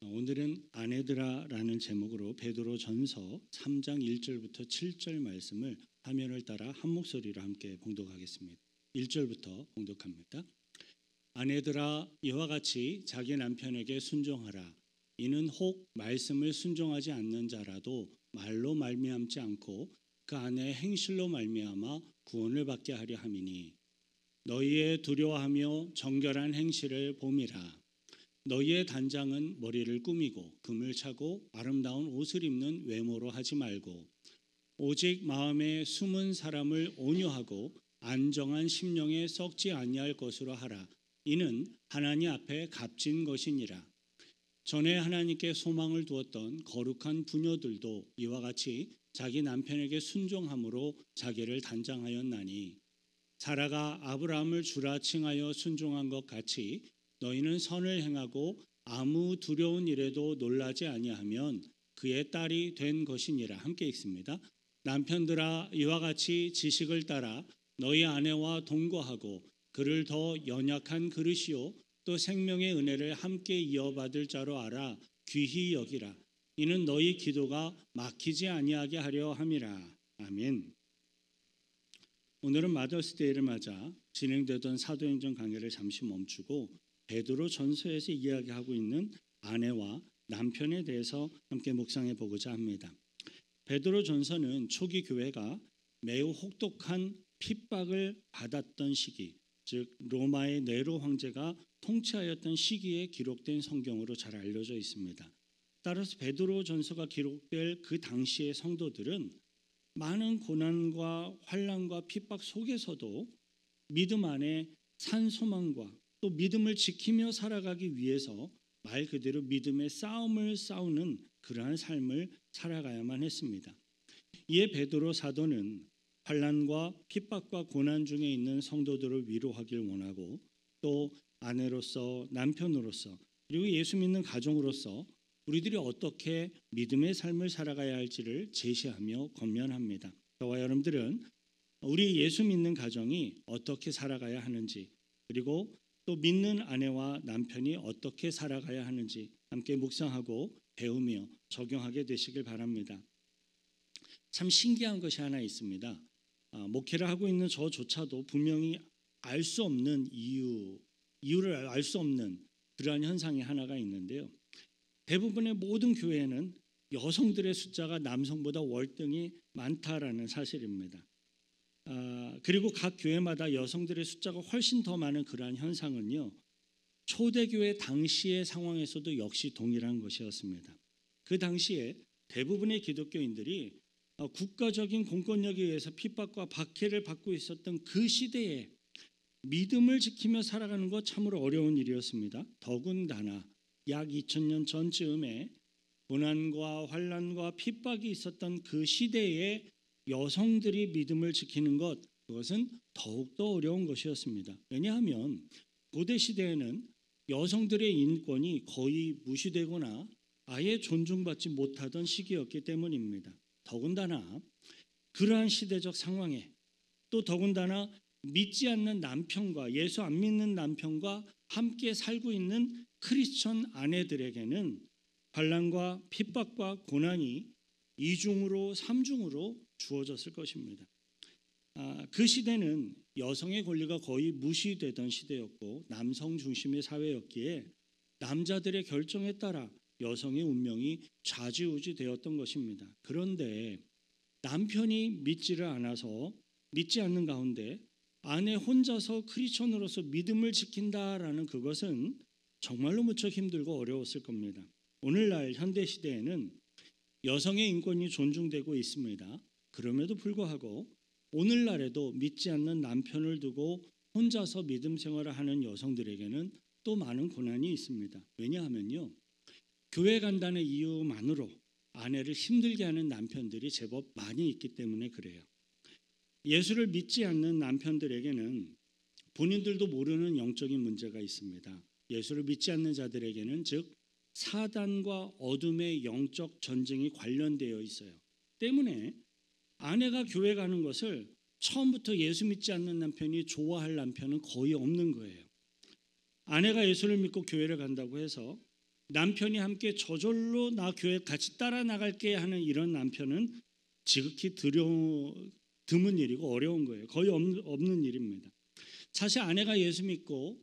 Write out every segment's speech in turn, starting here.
오늘은 아내들아라는 제목으로 베드로전서 3장 1절부터 7절 말씀을 화면을 따라 한 목소리로 함께 봉독하겠습니다. 1절부터 봉독합니다. 아내들아 이와 같이 자기 남편에게 순종하라. 이는 혹 말씀을 순종하지 않는 자라도 말로 말미암지 않고 그 안에 행실로 말미암아 구원을 받게 하려 함이니 너희의 두려워하며 정결한 행실을 봄이라. 너희의 단장은 머리를 꾸미고 금을 차고 아름다운 옷을 입는 외모로 하지 말고 오직 마음에 숨은 사람을 온유하고 안정한 심령에 썩지 아니할 것으로 하라. 이는 하나님 앞에 값진 것이니라. 전에 하나님께 소망을 두었던 거룩한 부녀들도 이와 같이 자기 남편에게 순종함으로 자기를 단장하였나니 사라가 아브라함을 주라 칭하여 순종한 것 같이 너희는 선을 행하고 아무 두려운 일에도 놀라지 아니하면 그의 딸이 된 것이니라. 함께 읽습니다. 남편들아 이와 같이 지식을 따라 너희 아내와 동거하고 그를 더 연약한 그릇이요 또 생명의 은혜를 함께 이어받을 자로 알아 귀히 여기라. 이는 너희 기도가 막히지 아니하게 하려 함이라. 아멘. 오늘은 마더스데이를 맞아 진행되던 사도행전 강해를 잠시 멈추고 베드로 전서에서 이야기하고 있는 아내와 남편에 대해서 함께 묵상해 보고자 합니다. 베드로 전서는 초기 교회가 매우 혹독한 핍박을 받았던 시기, 즉 로마의 네로 황제가 통치하였던 시기에 기록된 성경으로 잘 알려져 있습니다. 따라서 베드로 전서가 기록될 그 당시의 성도들은 많은 고난과 환난과 핍박 속에서도 믿음 안에 산 소망과 또 믿음을 지키며 살아가기 위해서 말 그대로 믿음의 싸움을 싸우는 그러한 삶을 살아가야만 했습니다. 이에 베드로 사도는 환난과 핍박과 고난 중에 있는 성도들을 위로하길 원하고 또 아내로서 남편으로서 그리고 예수 믿는 가정으로서 우리들이 어떻게 믿음의 삶을 살아가야 할지를 제시하며 권면합니다. 저와 여러분들은 우리 예수 믿는 가정이 어떻게 살아가야 하는지 그리고 또 믿는 아내와 남편이 어떻게 살아가야 하는지 함께 묵상하고 배우며 적용하게 되시길 바랍니다. 참 신기한 것이 하나 있습니다. 목회를 하고 있는 저조차도 분명히 알 수 없는 이유를 알 수 없는 그러한 현상이 하나가 있는데요. 대부분의 모든 교회는 여성들의 숫자가 남성보다 월등히 많다라는 사실입니다. 그리고 각 교회마다 여성들의 숫자가 훨씬 더 많은 그러한 현상은요. 초대교회 당시의 상황에서도 역시 동일한 것이었습니다. 그 당시에 대부분의 기독교인들이 국가적인 공권력에 의해서 핍박과 박해를 받고 있었던 그 시대에 믿음을 지키며 살아가는 것 참으로 어려운 일이었습니다. 더군다나 약 2000년 전쯤에 고난과 환난과 핍박이 있었던 그 시대에 여성들이 믿음을 지키는 것 그것은 더욱더 어려운 것이었습니다. 왜냐하면 고대 시대에는 여성들의 인권이 거의 무시되거나 아예 존중받지 못하던 시기였기 때문입니다. 더군다나 그러한 시대적 상황에 또 더군다나 믿지 않는 남편과 예수 안 믿는 남편과 함께 살고 있는 크리스천 아내들에게는 환난과 핍박과 고난이 이중으로 삼중으로 주어졌을 것입니다. 그 시대는 여성의 권리가 거의 무시되던 시대였고 남성 중심의 사회였기에 남자들의 결정에 따라 여성의 운명이 좌지우지 되었던 것입니다. 그런데 남편이 믿지를 않아서 믿지 않는 가운데 아내 혼자서 크리스천으로서 믿음을 지킨다라는 그것은 정말로 무척 힘들고 어려웠을 겁니다. 오늘날 현대시대에는 여성의 인권이 존중되고 있습니다. 그럼에도 불구하고 오늘날에도 믿지 않는 남편을 두고 혼자서 믿음 생활을 하는 여성들에게는 또 많은 고난이 있습니다. 왜냐하면요. 교회 간다는 이유만으로 아내를 힘들게 하는 남편들이 제법 많이 있기 때문에 그래요. 예수를 믿지 않는 남편들에게는 본인들도 모르는 영적인 문제가 있습니다. 예수를 믿지 않는 자들에게는 즉 사단과 어둠의 영적 전쟁이 관련되어 있어요. 때문에 아내가 교회 가는 것을 처음부터 예수 믿지 않는 남편이 좋아할 남편은 거의 없는 거예요. 아내가 예수를 믿고 교회를 간다고 해서 남편이 함께 저절로 나 교회 같이 따라 나갈게 하는 이런 남편은 지극히 드문 일이고 어려운 거예요. 거의 없는 일입니다. 사실 아내가 예수 믿고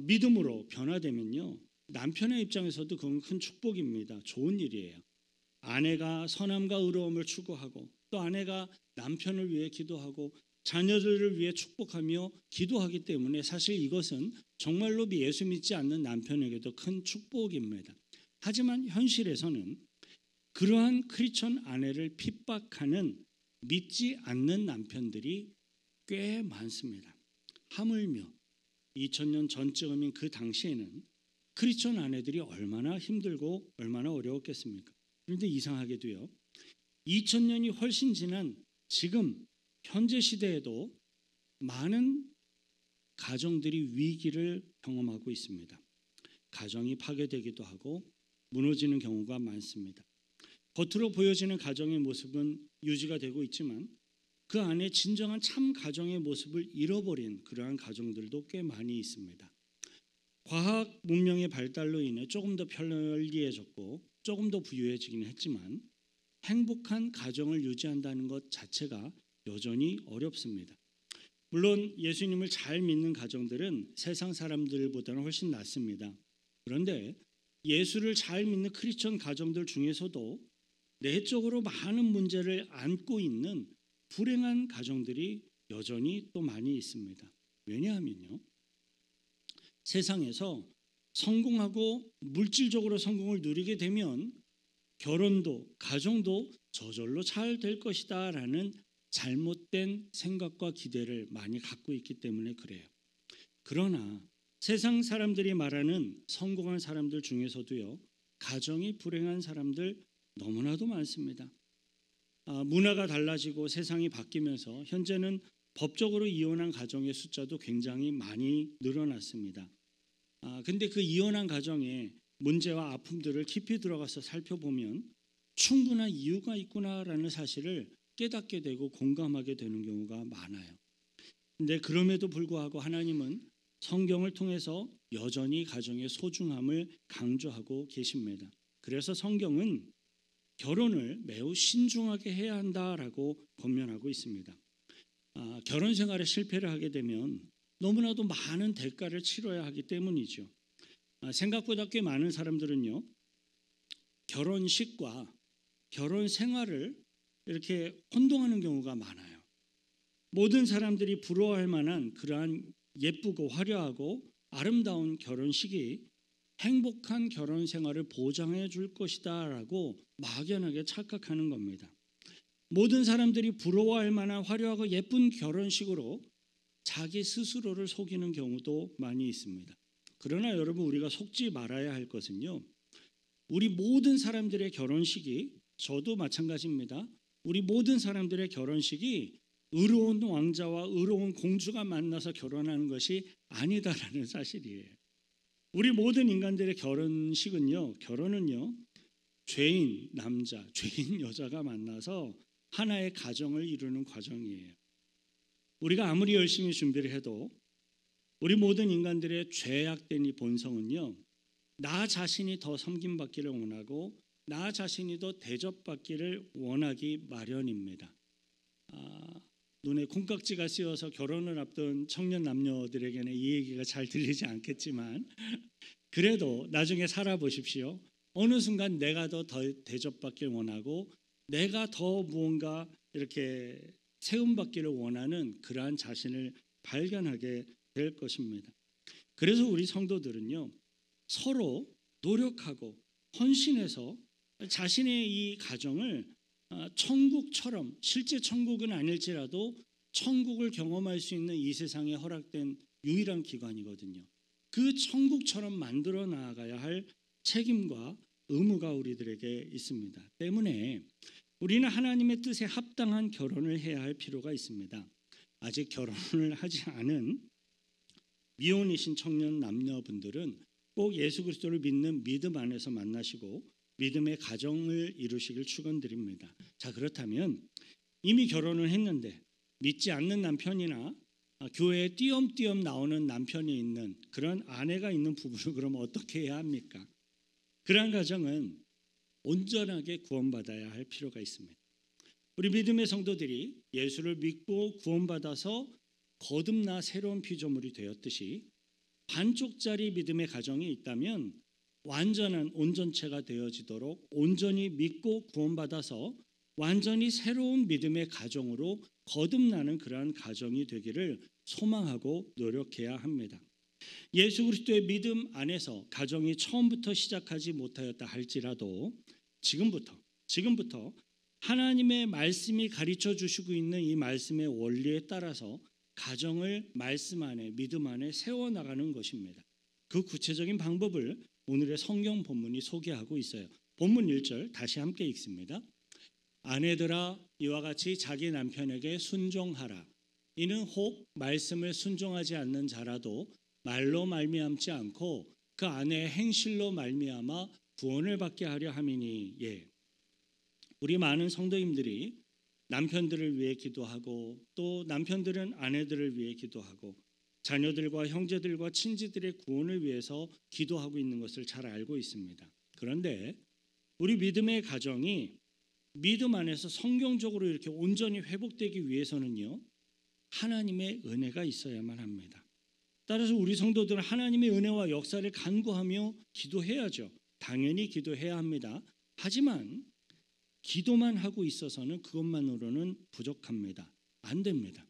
믿음으로 변화되면요, 남편의 입장에서도 그건 큰 축복입니다. 좋은 일이에요. 아내가 선함과 의로움을 추구하고 또 아내가 남편을 위해 기도하고 자녀들을 위해 축복하며 기도하기 때문에 사실 이것은 정말로 예수 믿지 않는 남편에게도 큰 축복입니다. 하지만 현실에서는 그러한 크리스천 아내를 핍박하는 믿지 않는 남편들이 꽤 많습니다. 하물며 2000년 전쯤인 그 당시에는 크리스천 아내들이 얼마나 힘들고 얼마나 어려웠겠습니까? 그런데 이상하게도요, 2000년이 훨씬 지난 지금 현재 시대에도 많은 가정들이 위기를 경험하고 있습니다. 가정이 파괴되기도 하고 무너지는 경우가 많습니다. 겉으로 보여지는 가정의 모습은 유지가 되고 있지만 그 안에 진정한 참 가정의 모습을 잃어버린 그러한 가정들도 꽤 많이 있습니다. 과학 문명의 발달로 인해 조금 더 편리해졌고 조금 더 부유해지긴 했지만 행복한 가정을 유지한다는 것 자체가 여전히 어렵습니다. 물론 예수님을 잘 믿는 가정들은 세상 사람들보다는 훨씬 낫습니다. 그런데 예수를 잘 믿는 크리스천 가정들 중에서도 내적으로 많은 문제를 안고 있는 불행한 가정들이 여전히 또 많이 있습니다. 왜냐하면요, 세상에서 성공하고 물질적으로 성공을 누리게 되면 결혼도 가정도 저절로 잘 될 것이다 라는 잘못된 생각과 기대를 많이 갖고 있기 때문에 그래요. 그러나 세상 사람들이 말하는 성공한 사람들 중에서도요, 가정이 불행한 사람들 너무나도 많습니다. 문화가 달라지고 세상이 바뀌면서 현재는 법적으로 이혼한 가정의 숫자도 굉장히 많이 늘어났습니다. 근데 그 이혼한 가정의 문제와 아픔들을 깊이 들어가서 살펴보면 충분한 이유가 있구나라는 사실을 깨닫게 되고 공감하게 되는 경우가 많아요. 근데 그럼에도 불구하고 하나님은 성경을 통해서 여전히 가정의 소중함을 강조하고 계십니다. 그래서 성경은 결혼을 매우 신중하게 해야 한다라고 권면하고 있습니다. 결혼 생활에 실패를 하게 되면 너무나도 많은 대가를 치러야 하기 때문이죠. 생각보다 꽤 많은 사람들은요, 결혼식과 결혼 생활을 이렇게 혼동하는 경우가 많아요. 모든 사람들이 부러워할 만한 그러한 예쁘고 화려하고 아름다운 결혼식이 행복한 결혼 생활을 보장해 줄 것이다 라고 막연하게 착각하는 겁니다. 모든 사람들이 부러워할 만한 화려하고 예쁜 결혼식으로 자기 스스로를 속이는 경우도 많이 있습니다. 그러나 여러분, 우리가 속지 말아야 할 것은요, 우리 모든 사람들의 결혼식이, 저도 마찬가지입니다. 우리 모든 사람들의 결혼식이 의로운 왕자와 의로운 공주가 만나서 결혼하는 것이 아니다라는 사실이에요. 우리 모든 인간들의 결혼은요, 죄인 남자, 죄인 여자가 만나서 하나의 가정을 이루는 과정이에요. 우리가 아무리 열심히 준비를 해도 우리 모든 인간들의 죄악된 이 본성은요, 나 자신이 더 섬김받기를 원하고 나 자신이 더 대접받기를 원하기 마련입니다. 눈에 콩깍지가 씌어서 결혼을 앞둔 청년 남녀들에게는 이 얘기가 잘 들리지 않겠지만 그래도 나중에 살아보십시오. 어느 순간 내가 더 대접받기를 원하고 내가 더 무언가 이렇게 세움받기를 원하는 그러한 자신을 발견하게 될 것입니다. 그래서 우리 성도들은요, 서로 노력하고 헌신해서 자신의 이 가정을 천국처럼, 실제 천국은 아닐지라도 천국을 경험할 수 있는 이 세상에 허락된 유일한 기관이거든요. 그 천국처럼 만들어 나가야 할 책임과 의무가 우리들에게 있습니다. 때문에 우리는 하나님의 뜻에 합당한 결혼을 해야 할 필요가 있습니다. 아직 결혼을 하지 않은 미혼이신 청년 남녀분들은 꼭 예수 그리스도를 믿는 믿음 안에서 만나시고 믿음의 가정을 이루시길 축원드립니다. 자, 그렇다면 이미 결혼을 했는데 믿지 않는 남편이나 교회에 띄엄띄엄 나오는 남편이 있는 그런 아내가 있는 부부를 그럼 어떻게 해야 합니까? 그러한 가정은 온전하게 구원받아야 할 필요가 있습니다. 우리 믿음의 성도들이 예수를 믿고 구원받아서 거듭나 새로운 피조물이 되었듯이 반쪽짜리 믿음의 가정이 있다면 완전한 온전체가 되어지도록 온전히 믿고 구원받아서 완전히 새로운 믿음의 가정으로 거듭나는 그러한 가정이 되기를 소망하고 노력해야 합니다. 예수 그리스도의 믿음 안에서 가정이 처음부터 시작하지 못하였다 할지라도 지금부터 하나님의 말씀이 가르쳐 주시고 있는 이 말씀의 원리에 따라서 가정을 말씀 안에 믿음 안에 세워나가는 것입니다. 그 구체적인 방법을 오늘의 성경 본문이 소개하고 있어요. 본문 1절 다시 함께 읽습니다. 아내들아 이와 같이 자기 남편에게 순종하라. 이는 혹 말씀을 순종하지 않는 자라도 말로 말미암지 않고 그 아내의 행실로 말미암아 구원을 받게 하려 함이니. 우리 많은 성도님들이 남편들을 위해 기도하고 또 남편들은 아내들을 위해 기도하고 자녀들과 형제들과 친지들의 구원을 위해서 기도하고 있는 것을 잘 알고 있습니다. 그런데 우리 믿음의 가정이 믿음 안에서 성경적으로 이렇게 온전히 회복되기 위해서는요, 하나님의 은혜가 있어야만 합니다. 따라서 우리 성도들은 하나님의 은혜와 역사를 간구하며 기도해야죠. 당연히 기도해야 합니다. 하지만 기도만 하고 있어서는 그것만으로는 부족합니다. 안 됩니다.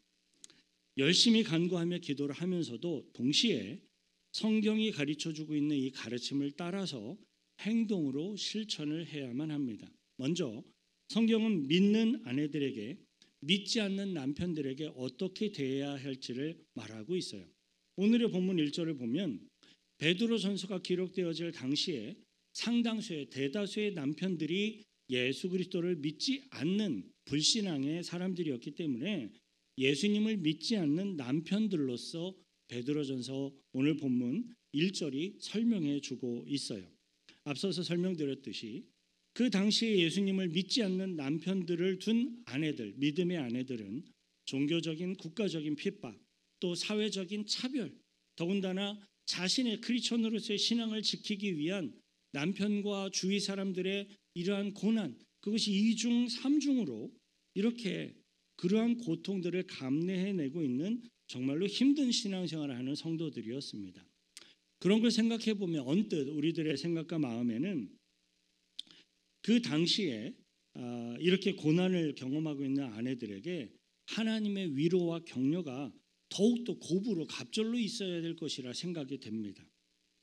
열심히 간구하며 기도를 하면서도 동시에 성경이 가르쳐주고 있는 이 가르침을 따라서 행동으로 실천을 해야만 합니다. 먼저 성경은 믿는 아내들에게 믿지 않는 남편들에게 어떻게 대해야 할지를 말하고 있어요. 오늘의 본문 1절을 보면 베드로전서가 기록되어질 당시에 상당수의 대다수의 남편들이 예수 그리스도를 믿지 않는 불신앙의 사람들이었기 때문에 예수님을 믿지 않는 남편들로서 베드로전서 오늘 본문 1절이 설명해 주고 있어요. 앞서서 설명드렸듯이 그 당시에 예수님을 믿지 않는 남편들을 둔 아내들, 믿음의 아내들은 종교적인 국가적인 핍박, 또 사회적인 차별, 더군다나 자신의 크리스천으로서의 신앙을 지키기 위한 남편과 주위 사람들의 이러한 고난, 그것이 2중 3중으로 이렇게 그러한 고통들을 감내해내고 있는 정말로 힘든 신앙생활을 하는 성도들이었습니다. 그런 걸 생각해 보면 언뜻 우리들의 생각과 마음에는 그 당시에 이렇게 고난을 경험하고 있는 아내들에게 하나님의 위로와 격려가 더욱더 고부로 갑절로 있어야 될 것이라 생각이 됩니다.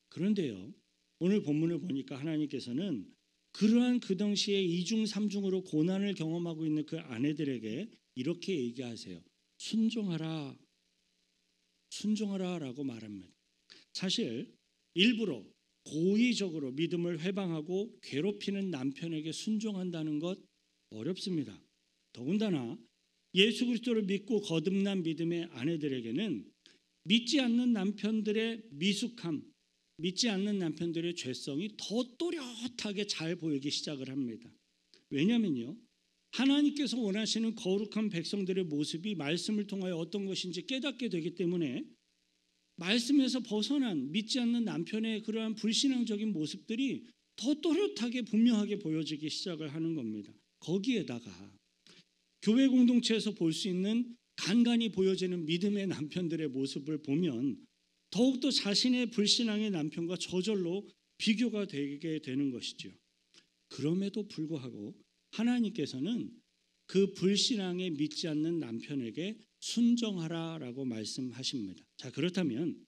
그런데요, 오늘 본문을 보니까 하나님께서는 그러한 그 당시에 2중 3중으로 고난을 경험하고 있는 그 아내들에게 이렇게 얘기하세요. 순종하라. 순종하라라고 말합니다. 사실 일부러 고의적으로 믿음을 회방하고 괴롭히는 남편에게 순종한다는 것 어렵습니다. 더군다나 예수 그리스도를 믿고 거듭난 믿음의 아내들에게는 믿지 않는 남편들의 미숙함, 믿지 않는 남편들의 죄성이 더 또렷하게 잘 보이기 시작을 합니다. 왜냐하면요, 하나님께서 원하시는 거룩한 백성들의 모습이 말씀을 통하여 어떤 것인지 깨닫게 되기 때문에 말씀에서 벗어난 믿지 않는 남편의 그러한 불신앙적인 모습들이 더 또렷하게 분명하게 보여지기 시작을 하는 겁니다. 거기에다가 교회 공동체에서 볼 수 있는 간간히 보여지는 믿음의 남편들의 모습을 보면 더욱더 자신의 불신앙의 남편과 저절로 비교가 되게 되는 것이죠. 그럼에도 불구하고 하나님께서는 그 불신앙에 믿지 않는 남편에게 순종하라라고 말씀하십니다. 자, 그렇다면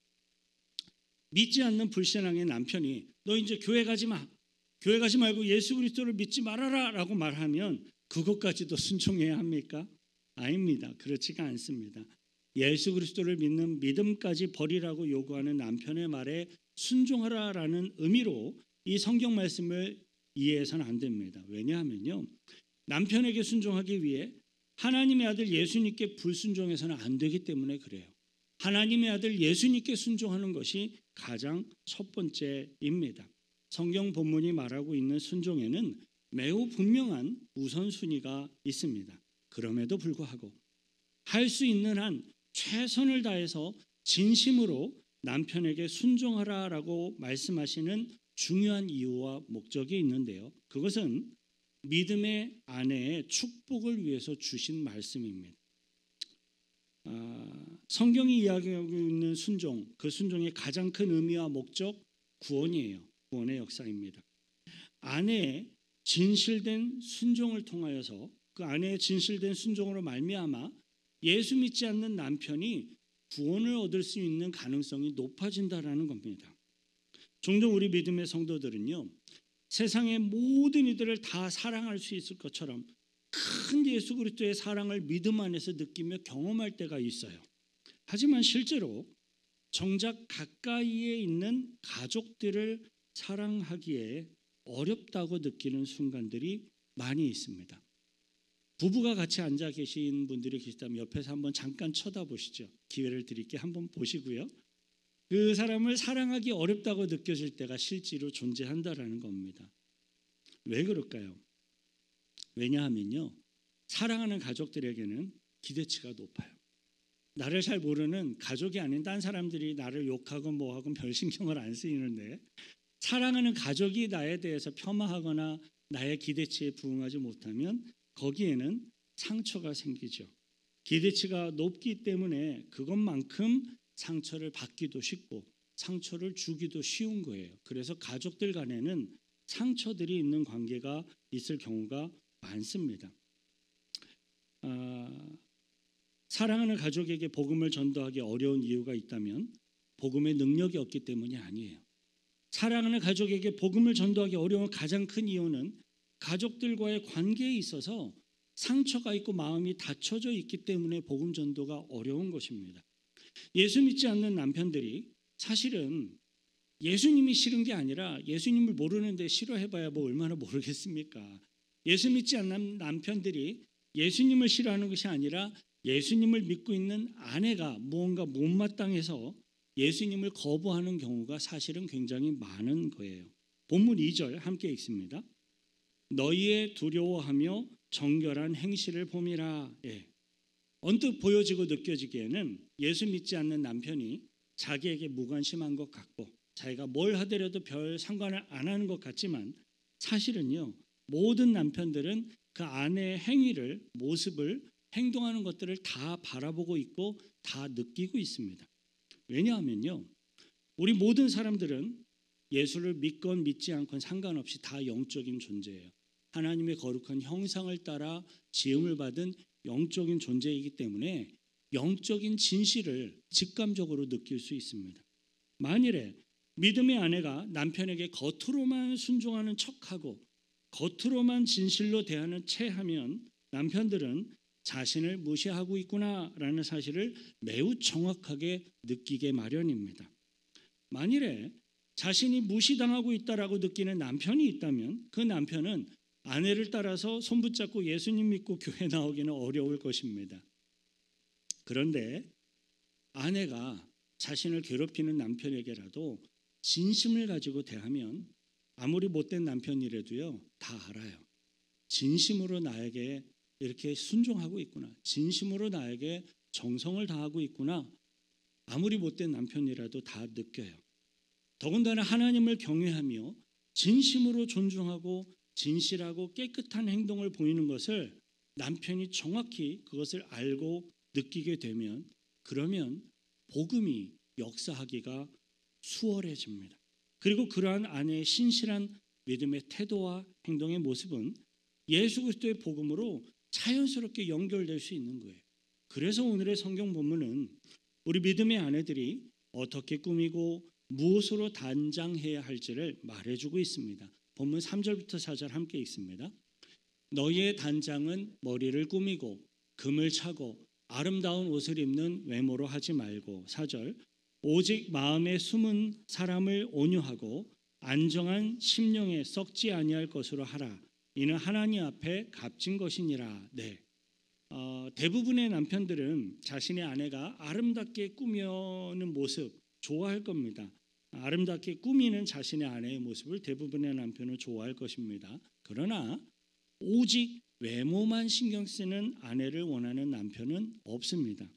믿지 않는 불신앙의 남편이 너 이제 교회 가지 마. 교회 가지 말고 예수 그리스도를 믿지 말아라라고 말하면 그것까지도 순종해야 합니까? 아닙니다. 그렇지가 않습니다. 예수 그리스도를 믿는 믿음까지 버리라고 요구하는 남편의 말에 순종하라라는 의미로 이 성경 말씀을 이해해서는 안 됩니다. 왜냐하면요, 남편에게 순종하기 위해 하나님의 아들 예수님께 불순종해서는 안 되기 때문에 그래요. 하나님의 아들 예수님께 순종하는 것이 가장 첫 번째입니다. 성경 본문이 말하고 있는 순종에는 매우 분명한 우선순위가 있습니다. 그럼에도 불구하고 할 수 있는 한 최선을 다해서 진심으로 남편에게 순종하라라고 말씀하시는 중요한 이유와 목적이 있는데요. 그것은 믿음의 아내의 축복을 위해서 주신 말씀입니다. 성경이 이야기하고 있는 순종, 그 순종의 가장 큰 의미와 목적, 구원이에요. 구원의 역사입니다. 아내의 진실된 순종을 통하여서 그 아내의 진실된 순종으로 말미암아 예수 믿지 않는 남편이 구원을 얻을 수 있는 가능성이 높아진다라는 겁니다. 종종 우리 믿음의 성도들은요, 세상의 모든 이들을 다 사랑할 수 있을 것처럼 큰 예수 그리스도의 사랑을 믿음 안에서 느끼며 경험할 때가 있어요. 하지만 실제로 정작 가까이에 있는 가족들을 사랑하기에 어렵다고 느끼는 순간들이 많이 있습니다. 부부가 같이 앉아 계신 분들이 계시다면 옆에서 한번 잠깐 쳐다보시죠. 기회를 드릴게요. 한번 보시고요. 그 사람을 사랑하기 어렵다고 느껴질 때가 실제로 존재한다라는 겁니다. 왜 그럴까요? 왜냐하면요, 사랑하는 가족들에게는 기대치가 높아요. 나를 잘 모르는 가족이 아닌 딴 사람들이 나를 욕하고 뭐하고 별 신경을 안 쓰이는데, 사랑하는 가족이 나에 대해서 폄하하거나 나의 기대치에 부응하지 못하면 거기에는 상처가 생기죠. 기대치가 높기 때문에 그것만큼 상처를 받기도 쉽고 상처를 주기도 쉬운 거예요. 그래서 가족들 간에는 상처들이 있는 관계가 있을 경우가 많습니다. 사랑하는 가족에게 복음을 전도하기 어려운 이유가 있다면 복음의 능력이 없기 때문이 아니에요. 사랑하는 가족에게 복음을 전도하기 어려운 가장 큰 이유는 가족들과의 관계에 있어서 상처가 있고 마음이 닫혀져 있기 때문에 복음 전도가 어려운 것입니다. 예수 믿지 않는 남편들이 사실은 예수님이 싫은 게 아니라 예수님을 모르는데 싫어해봐야 뭐 얼마나 모르겠습니까? 예수 믿지 않는 남편들이 예수님을 싫어하는 것이 아니라 예수님을 믿고 있는 아내가 무언가 못마땅해서 예수님을 거부하는 경우가 사실은 굉장히 많은 거예요. 본문 2절 함께 읽습니다. 너희의 두려워하며 정결한 행실을 봄이라. 언뜻 보여지고 느껴지기에는 예수 믿지 않는 남편이 자기에게 무관심한 것 같고 자기가 뭘 하더라도 별 상관을 안 하는 것 같지만 사실은요, 모든 남편들은 그 아내의 행위를, 모습을, 행동하는 것들을 다 바라보고 있고 다 느끼고 있습니다. 왜냐하면요, 우리 모든 사람들은 예수를 믿건 믿지 않건 상관없이 다 영적인 존재예요. 하나님의 거룩한 형상을 따라 지음을 받은 영적인 존재이기 때문에 영적인 진실을 직감적으로 느낄 수 있습니다. 만일에 믿음의 아내가 남편에게 겉으로만 순종하는 척하고 겉으로만 진실로 대하는 체하면 남편들은 자신을 무시하고 있구나라는 사실을 매우 정확하게 느끼게 마련입니다. 만일에 자신이 무시당하고 있다라고 느끼는 남편이 있다면 그 남편은 아내를 따라서 손붙잡고 예수님 믿고 교회 나오기는 어려울 것입니다. 그런데 아내가 자신을 괴롭히는 남편에게라도 진심을 가지고 대하면 아무리 못된 남편이라도요, 다 알아요. 진심으로 나에게 이렇게 순종하고 있구나. 진심으로 나에게 정성을 다하고 있구나. 아무리 못된 남편이라도 다 느껴요. 더군다나 하나님을 경외하며 진심으로 존중하고 진실하고 깨끗한 행동을 보이는 것을 남편이 정확히 그것을 알고 느끼게 되면 그러면 복음이 역사하기가 수월해집니다. 그리고 그러한 아내의 신실한 믿음의 태도와 행동의 모습은 예수 그리스도의 복음으로 자연스럽게 연결될 수 있는 거예요. 그래서 오늘의 성경 본문은 우리 믿음의 아내들이 어떻게 꾸미고 무엇으로 단장해야 할지를 말해주고 있습니다. 본문 3절부터 4절 함께 읽습니다. 너희의 단장은 머리를 꾸미고 금을 차고 아름다운 옷을 입는 외모로 하지 말고 4절 오직 마음에 숨은 사람을 온유하고 안정한 심령에 썩지 아니할 것으로 하라. 이는 하나님 앞에 값진 것이니라. 대부분의 남편들은 자신의 아내가 아름답게 꾸며는 모습 좋아할 겁니다. 아름답게 꾸미는 자신의 아내의 모습을 대부분의 남편은 좋아할 것입니다. 그러나 오직 외모만 신경 쓰는 아내를 원하는 남편은 없습니다.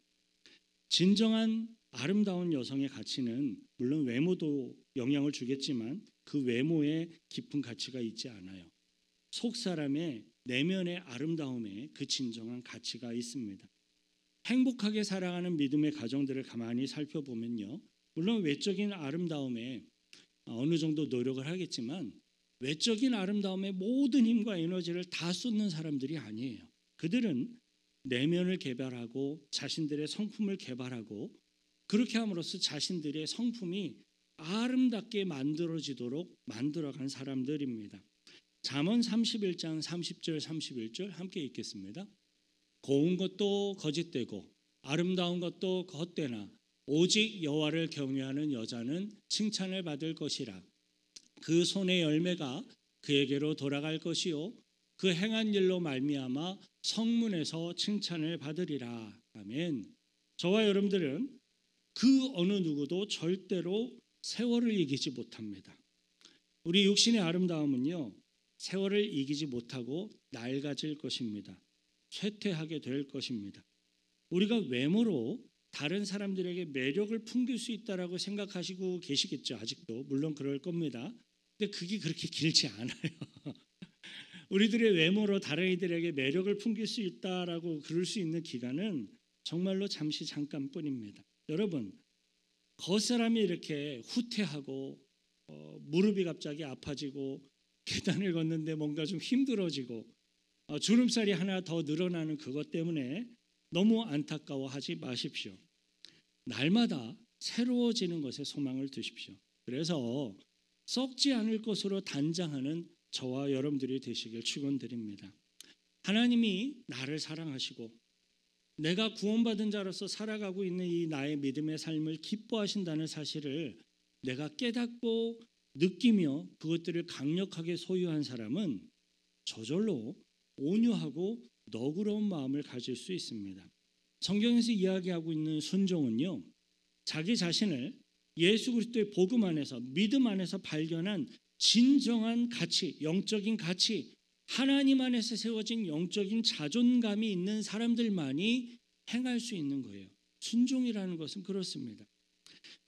진정한 아름다운 여성의 가치는 물론 외모도 영향을 주겠지만 그 외모에 깊은 가치가 있지 않아요. 속 사람의 내면의 아름다움에 그 진정한 가치가 있습니다. 행복하게 살아가는 믿음의 가정들을 가만히 살펴보면요, 물론 외적인 아름다움에 어느 정도 노력을 하겠지만 외적인 아름다움에 모든 힘과 에너지를 다 쏟는 사람들이 아니에요. 그들은 내면을 개발하고 자신들의 성품을 개발하고 그렇게 함으로써 자신들의 성품이 아름답게 만들어지도록 만들어간 사람들입니다. 잠언 31장 30절 31절 함께 읽겠습니다. 고운 것도 거짓되고 아름다운 것도 헛되나 오직 여호와를 경외하는 여자는 칭찬을 받을 것이라. 그 손의 열매가 그에게로 돌아갈 것이요 그 행한 일로 말미암아 성문에서 칭찬을 받으리라. 아멘. 저와 여러분들은 그 어느 누구도 절대로 세월을 이기지 못합니다. 우리 육신의 아름다움은요, 세월을 이기지 못하고 낡아질 것입니다. 쇠퇴하게 될 것입니다. 우리가 외모로 다른 사람들에게 매력을 풍길 수 있다라고 생각하시고 계시겠죠. 아직도 물론 그럴 겁니다. 근데 그게 그렇게 길지 않아요. 우리들의 외모로 다른 이들에게 매력을 풍길 수 있다라고 그럴 수 있는 기간은 정말로 잠시 잠깐뿐입니다. 여러분, 겉사람이 이렇게 후퇴하고 무릎이 갑자기 아파지고 계단을 걷는데 뭔가 좀 힘들어지고 주름살이 하나 더 늘어나는 그것 때문에 너무 안타까워하지 마십시오. 날마다 새로워지는 것에 소망을 두십시오. 그래서 썩지 않을 것으로 단장하는 저와 여러분들이 되시길 축원드립니다. 하나님이 나를 사랑하시고 내가 구원받은 자로서 살아가고 있는 이 나의 믿음의 삶을 기뻐하신다는 사실을 내가 깨닫고 느끼며 그것들을 강력하게 소유한 사람은 저절로 온유하고 너그러운 마음을 가질 수 있습니다. 성경에서 이야기하고 있는 순종은요, 자기 자신을 예수 그리스도의 복음 안에서 믿음 안에서 발견한 진정한 가치, 영적인 가치, 하나님 안에서 세워진 영적인 자존감이 있는 사람들만이 행할 수 있는 거예요. 순종이라는 것은 그렇습니다.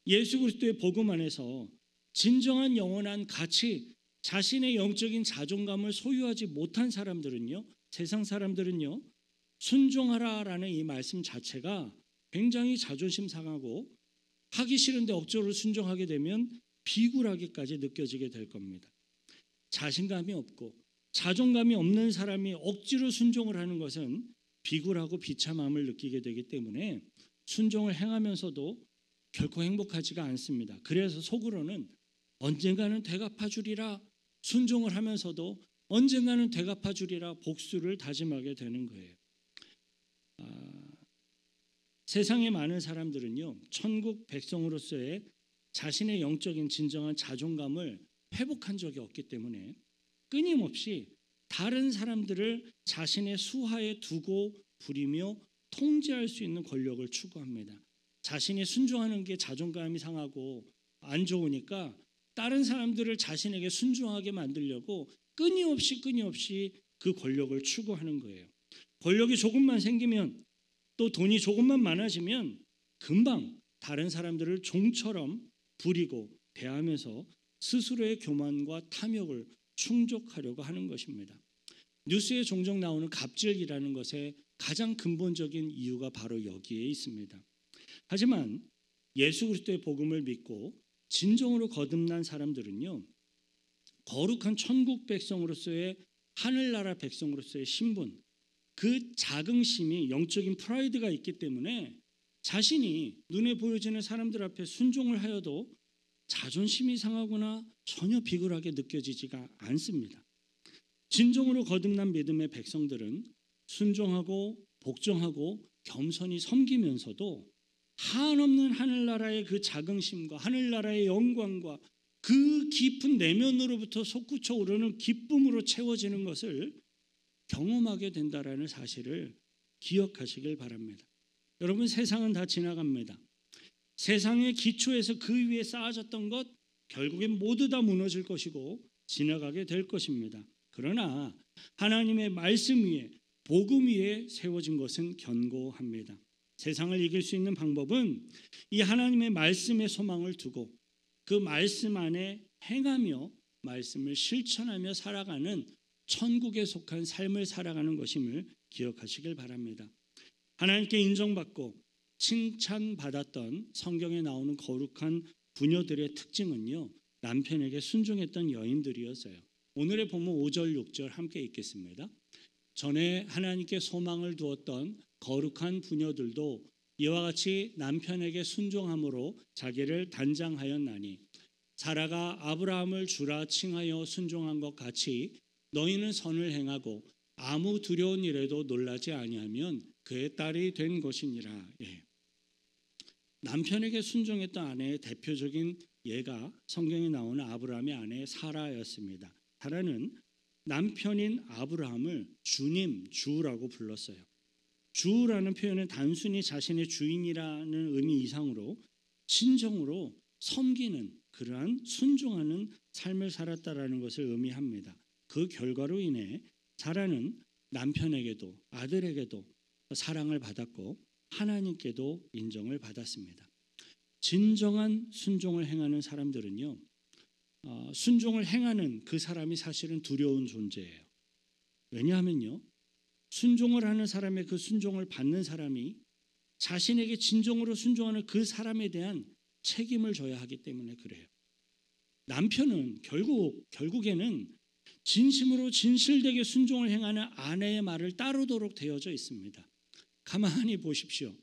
예수 그리스도의 복음 안에서 진정한 영원한 가치, 자신의 영적인 자존감을 소유하지 못한 사람들은요, 세상 사람들은요, 순종하라라는 이 말씀 자체가 굉장히 자존심 상하고 하기 싫은데 억지로 순종하게 되면 비굴하게까지 느껴지게 될 겁니다. 자신감이 없고 자존감이 없는 사람이 억지로 순종을 하는 것은 비굴하고 비참함을 느끼게 되기 때문에 순종을 행하면서도 결코 행복하지가 않습니다. 그래서 속으로는 언젠가는 되갚아 주리라, 순종을 하면서도 언젠가는 되갚아 주리라 복수를 다짐하게 되는 거예요. 세상의 많은 사람들은요, 천국 백성으로서의 자신의 영적인 진정한 자존감을 회복한 적이 없기 때문에 끊임없이 다른 사람들을 자신의 수하에 두고 부리며 통제할 수 있는 권력을 추구합니다. 자신이 순종하는 게 자존감이 상하고 안 좋으니까 다른 사람들을 자신에게 순종하게 만들려고 끊임없이 그 권력을 추구하는 거예요. 권력이 조금만 생기면 또 돈이 조금만 많아지면 금방 다른 사람들을 종처럼 부리고 대하면서 스스로의 교만과 탐욕을 충족하려고 하는 것입니다. 뉴스에 종종 나오는 갑질이라는 것의 가장 근본적인 이유가 바로 여기에 있습니다. 하지만 예수 그리스도의 복음을 믿고 진정으로 거듭난 사람들은요, 거룩한 천국 백성으로서의 하늘나라 백성으로서의 신분, 그 자긍심이 영적인 프라이드가 있기 때문에 자신이 눈에 보여지는 사람들 앞에 순종을 하여도 자존심이 상하거나 전혀 비굴하게 느껴지지가 않습니다. 진정으로 거듭난 믿음의 백성들은 순종하고 복종하고 겸손히 섬기면서도 한없는 하늘나라의 그 자긍심과 하늘나라의 영광과 그 깊은 내면으로부터 솟구쳐 오르는 기쁨으로 채워지는 것을 경험하게 된다라는 사실을 기억하시길 바랍니다. 여러분, 세상은 다 지나갑니다. 세상의 기초에서 그 위에 쌓아졌던 것 결국엔 모두 다 무너질 것이고 지나가게 될 것입니다. 그러나 하나님의 말씀 위에 복음 위에 세워진 것은 견고합니다. 세상을 이길 수 있는 방법은 이 하나님의 말씀에 소망을 두고 그 말씀 안에 행하며 말씀을 실천하며 살아가는 천국에 속한 삶을 살아가는 것임을 기억하시길 바랍니다. 하나님께 인정받고 칭찬받았던 성경에 나오는 거룩한 부녀들의 특징은요, 남편에게 순종했던 여인들이었어요. 오늘의 본문 5절 6절 함께 읽겠습니다. 전에 하나님께 소망을 두었던 거룩한 부녀들도 이와 같이 남편에게 순종함으로 자기를 단장하였나니 사라가 아브라함을 주라 칭하여 순종한 것 같이 너희는 선을 행하고 아무 두려운 일에도 놀라지 아니하면 그의 딸이 된 것이니라. 예. 남편에게 순종했던 아내의 대표적인 예가 성경에 나오는 아브라함의 아내 사라였습니다. 사라는 남편인 아브라함을 주님, 주라고 불렀어요. 주라는 표현은 단순히 자신의 주인이라는 의미 이상으로 진정으로 섬기는 그러한 순종하는 삶을 살았다라는 것을 의미합니다. 그 결과로 인해 사라는 남편에게도 아들에게도 사랑을 받았고 하나님께도 인정을 받았습니다. 진정한 순종을 행하는 사람들은요, 순종을 행하는 그 사람이 사실은 두려운 존재예요. 왜냐하면요, 순종을 하는 사람의 그 순종을 받는 사람이 자신에게 진정으로 순종하는 그 사람에 대한 책임을 져야 하기 때문에 그래요. 남편은 결국에는 진심으로 진실되게 순종을 행하는 아내의 말을 따르도록 되어져 있습니다. 가만히 보십시오.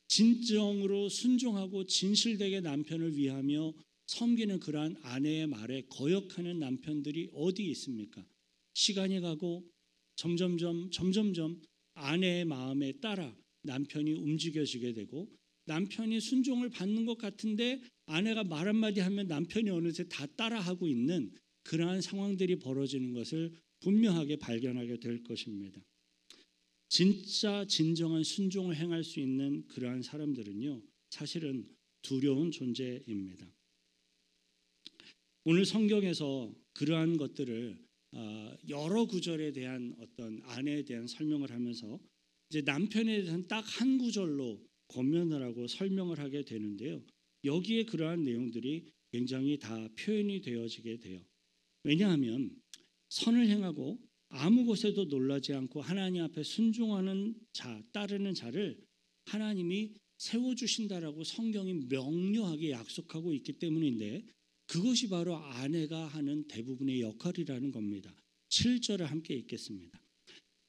진정으로 순종하고 진실되게 남편을 위하며 섬기는 그러한 아내의 말에 거역하는 남편들이 어디 있습니까? 시간이 가고 점점점 아내의 마음에 따라 남편이 움직여지게 되고 남편이 순종을 받는 것 같은데 아내가 말 한마디 하면 남편이 어느새 다 따라하고 있는 그러한 상황들이 벌어지는 것을 분명하게 발견하게 될 것입니다. 진짜 진정한 순종을 행할 수 있는 그러한 사람들은요, 사실은 두려운 존재입니다. 오늘 성경에서 그러한 것들을 여러 구절에 대한 어떤 아내에 대한 설명을 하면서 이제 남편에 대한 딱 한 구절로 권면을 하고 설명을 하게 되는데요. 여기에 그러한 내용들이 굉장히 다 표현이 되어지게 돼요. 왜냐하면 선을 행하고 아무 것에도 놀라지 않고 하나님 앞에 순종하는 자, 따르는 자를 하나님이 세워주신다라고 성경이 명료하게 약속하고 있기 때문인데 그것이 바로 아내가 하는 대부분의 역할이라는 겁니다. 7절을 함께 읽겠습니다.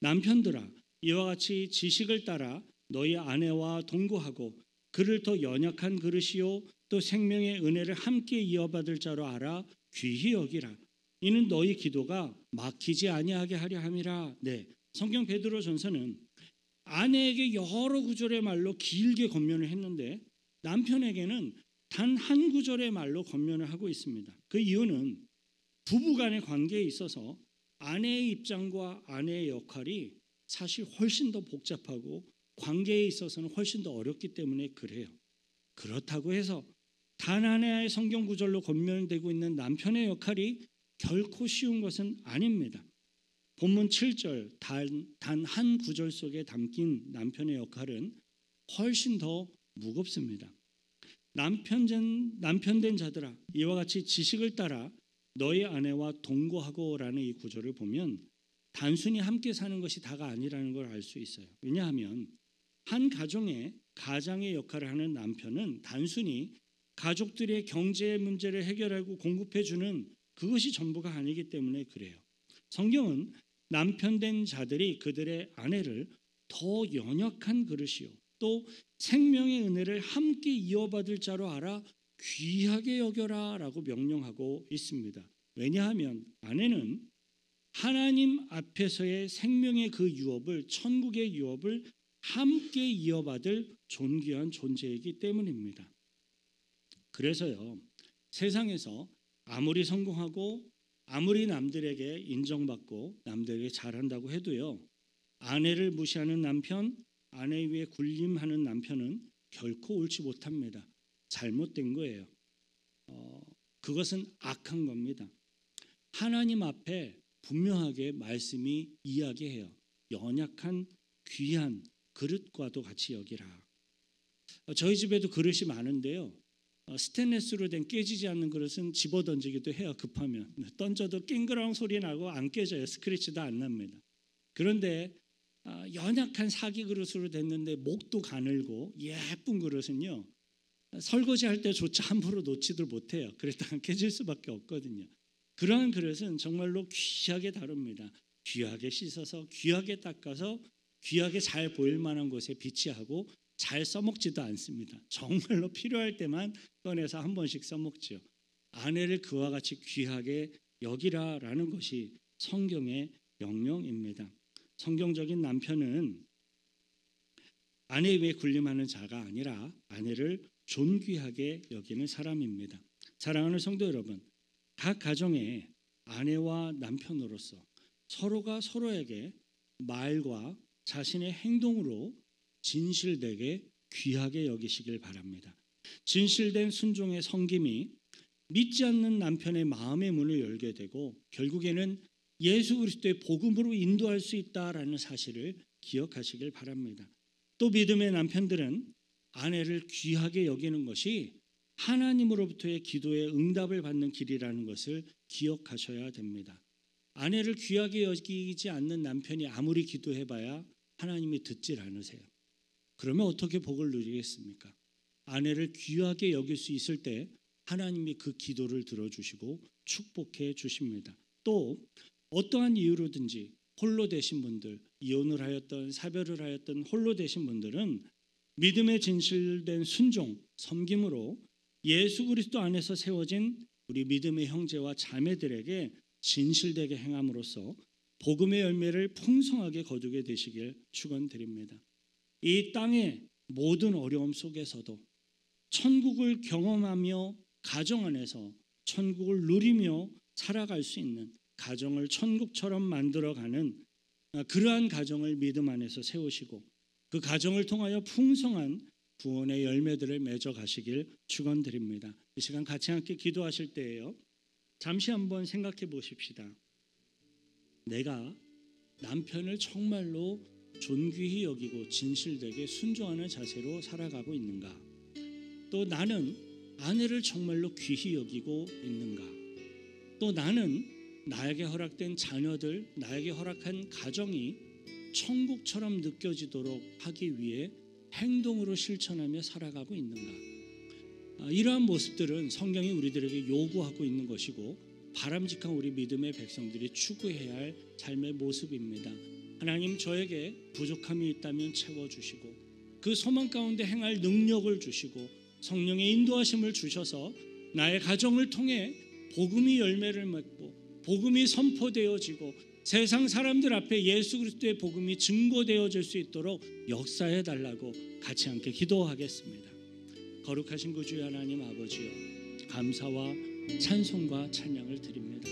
남편들아 이와 같이 지식을 따라 너희 아내와 동거하고 그를 더 연약한 그릇이요 또 생명의 은혜를 함께 이어받을 자로 알아 귀히 여기라. 이는 너희 기도가 막히지 아니하게 하려 함이라. 네, 성경 베드로전서는 아내에게 여러 구절의 말로 길게 권면을 했는데 남편에게는 단 한 구절의 말로 권면을 하고 있습니다. 그 이유는 부부간의 관계에 있어서 아내의 입장과 아내의 역할이 사실 훨씬 더 복잡하고 관계에 있어서는 훨씬 더 어렵기 때문에 그래요. 그렇다고 해서 단 하나의 성경 구절로 권면되고 있는 남편의 역할이 결코 쉬운 것은 아닙니다. 본문 7절 단 한 구절 속에 담긴 남편의 역할은 훨씬 더 무겁습니다. 남편된 자들아 이와 같이 지식을 따라 너희 아내와 동거하고라는 이 구절을 보면 단순히 함께 사는 것이 다가 아니라는 걸 알 수 있어요. 왜냐하면 한 가장의 역할을 하는 남편은 단순히 가족들의 경제 문제를 해결하고 공급해 주는 그것이 전부가 아니기 때문에 그래요. 성경은 남편된 자들이 그들의 아내를 더 연약한 그릇이요 또 생명의 은혜를 함께 이어받을 자로 알아 귀하게 여겨라 라고 명령하고 있습니다. 왜냐하면 아내는 하나님 앞에서의 생명의 그 유업을 천국의 유업을 함께 이어받을 존귀한 존재이기 때문입니다. 그래서요 세상에서 아무리 성공하고 아무리 남들에게 인정받고 남들에게 잘한다고 해도요 아내를 무시하는 남편, 아내 위에 군림하는 남편은 결코 옳지 못합니다. 잘못된 거예요. 그것은 악한 겁니다. 하나님 앞에 분명하게 말씀이 이야기해요. 연약한 귀한 그릇과도 같이 여기라. 저희 집에도 그릇이 많은데요. 스테인리스로 된 깨지지 않는 그릇은 집어던지기도 해요. 급하면 던져도 낑그랑 소리 나고 안 깨져요. 스크래치도 안 납니다. 그런데 연약한 사기 그릇으로 됐는데 목도 가늘고 예쁜 그릇은요, 설거지할 때조차 함부로 놓지들 못해요. 그랬다가 깨질 수밖에 없거든요. 그러한 그릇은 정말로 귀하게 다룹니다. 귀하게 씻어서 귀하게 닦아서 귀하게 잘 보일 만한 곳에 비치하고 잘 써먹지도 않습니다. 정말로 필요할 때만 꺼내서 한 번씩 써먹죠. 아내를 그와 같이 귀하게 여기라라는 것이 성경의 명령입니다. 성경적인 남편은 아내 위에 군림하는 자가 아니라 아내를 존귀하게 여기는 사람입니다. 사랑하는 성도 여러분, 각 가정에 아내와 남편으로서 서로가 서로에게 말과 자신의 행동으로 진실되게 귀하게 여기시길 바랍니다. 진실된 순종의 섬김이 믿지 않는 남편의 마음의 문을 열게 되고 결국에는 예수 그리스도의 복음으로 인도할 수 있다라는 사실을 기억하시길 바랍니다. 또 믿음의 남편들은 아내를 귀하게 여기는 것이 하나님으로부터의 기도에 응답을 받는 길이라는 것을 기억하셔야 됩니다. 아내를 귀하게 여기지 않는 남편이 아무리 기도해봐야 하나님이 듣질 않으세요. 그러면 어떻게 복을 누리겠습니까? 아내를 귀하게 여길 수 있을 때 하나님이 그 기도를 들어주시고 축복해 주십니다. 또 어떠한 이유로든지 홀로 되신 분들, 이혼을 하였던 사별을 하였던 홀로 되신 분들은 믿음의 진실된 순종, 섬김으로 예수 그리스도 안에서 세워진 우리 믿음의 형제와 자매들에게 진실되게 행함으로써 복음의 열매를 풍성하게 거두게 되시길 축원드립니다. 이 땅의 모든 어려움 속에서도 천국을 경험하며 가정 안에서 천국을 누리며 살아갈 수 있는 가정을 천국처럼 만들어가는 그러한 가정을 믿음 안에서 세우시고 그 가정을 통하여 풍성한 구원의 열매들을 맺어 가시길 축원드립니다. 이 시간 같이 함께 기도하실 때에요, 잠시 한번 생각해 보십시다. 내가 남편을 정말로 존귀히 여기고 진실되게 순종하는 자세로 살아가고 있는가? 또 나는 아내를 정말로 귀히 여기고 있는가? 또 나는 나에게 허락된 자녀들, 나에게 허락한 가정이 천국처럼 느껴지도록 하기 위해 행동으로 실천하며 살아가고 있는가? 이러한 모습들은 성경이 우리들에게 요구하고 있는 것이고 바람직한 우리 믿음의 백성들이 추구해야 할 삶의 모습입니다. 하나님, 저에게 부족함이 있다면 채워주시고 그 소망 가운데 행할 능력을 주시고 성령의 인도하심을 주셔서 나의 가정을 통해 복음이 열매를 맺고 복음이 선포되어지고 세상 사람들 앞에 예수 그리스도의 복음이 증거되어질 수 있도록 역사해 달라고 같이 함께 기도하겠습니다. 거룩하신 구주 하나님 아버지여, 감사와 찬송과 찬양을 드립니다.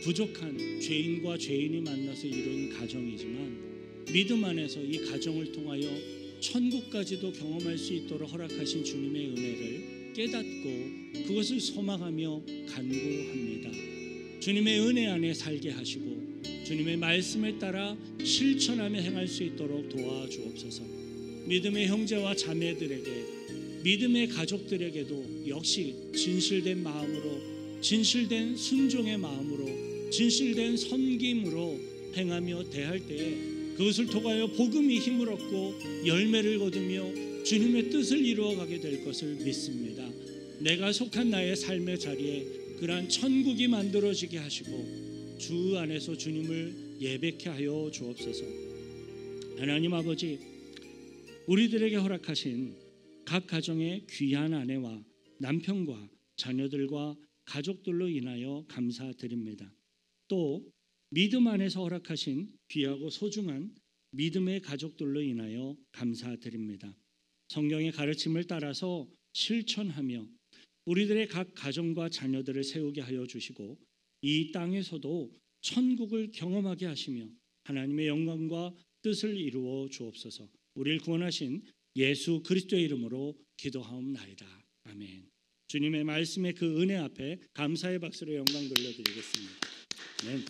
부족한 죄인과 죄인이 만나서 이룬 가정이지만 믿음 안에서 이 가정을 통하여 천국까지도 경험할 수 있도록 허락하신 주님의 은혜를 깨닫고 그것을 소망하며 간구합니다. 주님의 은혜 안에 살게 하시고 주님의 말씀에 따라 실천하며 행할 수 있도록 도와주옵소서. 믿음의 형제와 자매들에게, 믿음의 가족들에게도 역시 진실된 마음으로, 진실된 순종의 마음으로, 진실된 섬김으로 행하며 대할 때에 그것을 통하여 복음이 힘을 얻고 열매를 거두며 주님의 뜻을 이루어가게 될 것을 믿습니다. 내가 속한 나의 삶의 자리에 그러한 천국이 만들어지게 하시고 주 안에서 주님을 예배케 하여 주옵소서. 하나님 아버지, 우리들에게 허락하신 각 가정의 귀한 아내와 남편과 자녀들과 가족들로 인하여 감사드립니다. 또 믿음 안에서 허락하신 귀하고 소중한 믿음의 가족들로 인하여 감사드립니다. 성경의 가르침을 따라서 실천하며 우리들의 각 가정과 자녀들을 세우게 하여 주시고 이 땅에서도 천국을 경험하게 하시며 하나님의 영광과 뜻을 이루어 주옵소서. 우리를 구원하신 예수 그리스도의 이름으로 기도하옵나이다. 아멘. 주님의 말씀의 그 은혜 앞에 감사의 박수로 영광 돌려드리겠습니다. 아멘.